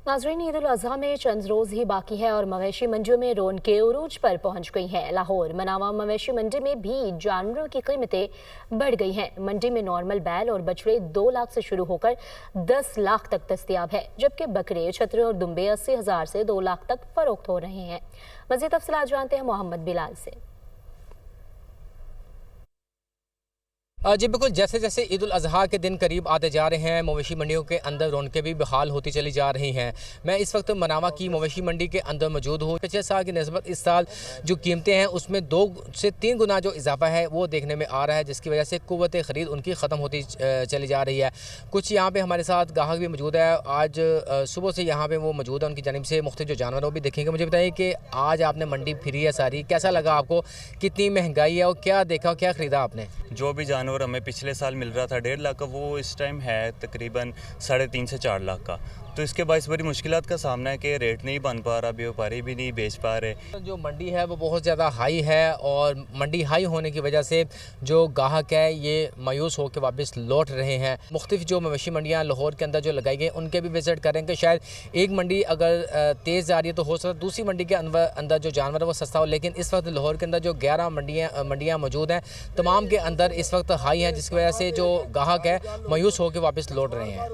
नाज़रीन, ईद उल अज़हा में चंद रोज़ ही बाकी है और मवेशी मंडियों में रौनकें उरूज पर पहुंच गई हैं। लाहौर मनावा मवेशी मंडी में भी जानवरों की कीमतें बढ़ गई हैं। मंडी में नॉर्मल बैल और बछड़े 2 लाख से शुरू होकर 10 लाख तक दस्तयाब है, जबकि बकरे, छतरे और दुम्बे 80,000 से 2 लाख तक फरोख्त हो रहे हैं। मज़ीद तफ़सीलात जानते हैं मोहम्मद बिलाल से। जी बिल्कुल, जैसे जैसे ईद उल अज़हा के दिन करीब आते जा रहे हैं, मवेशी मंडियों के अंदर रौनकें भी बहाल होती चली जा रही हैं। मैं इस वक्त मनावा की मवेशी मंडी के अंदर मौजूद हूँ। पिछले साल की निस्बत इस साल जो कीमतें हैं उसमें 2 से 3 गुना जो इजाफा है वो देखने में आ रहा है, जिसकी वजह से क़ुव्वत ख़रीद उनकी ख़त्म होती चली जा रही है। कुछ यहाँ पर हमारे साथ गाहक भी मौजूद है। आज सुबह से यहाँ पर वो मौजूद है, उनकी जानिब से मुख्तलिफ जो जानवर वो भी देखेंगे। मुझे बताइए कि आज आपने मंडी फिरी है सारी, कैसा लगा आपको? कितनी महंगाई है और क्या देखा, क्या ख़रीदा आपने? जो भी जानवर हमें पिछले साल मिल रहा था 1.5 लाख का, वो इस टाइम है तकरीबन 3.5 से 4 लाख का। तो इसके बायस बड़ी मुश्किलात का सामना है कि रेट नहीं बन पा रहा, व्यापारी भी नहीं बेच पा रहे। जो मंडी है वो बहुत ज़्यादा हाई है और मंडी हाई होने की वजह से जो गाहक है ये मायूस होकर वापस लौट रहे हैं। मुख्तलिफ जो मवेशी मंडियाँ लाहौर के अंदर जो लगाई गई उनके भी विज़िट करें कि शायद एक मंडी अगर तेज़ जा रही है तो हो सकता है दूसरी मंडी के अंदर जो जानवर है वो सस्ता हो। लेकिन इस वक्त लाहौर के अंदर जो 11 मंडियाँ मौजूद हैं, तमाम के अंदर इस वक्त हाई हैं, जिसकी वजह से जो गाहक है मायूस होकर वापस लौट रहे हैं।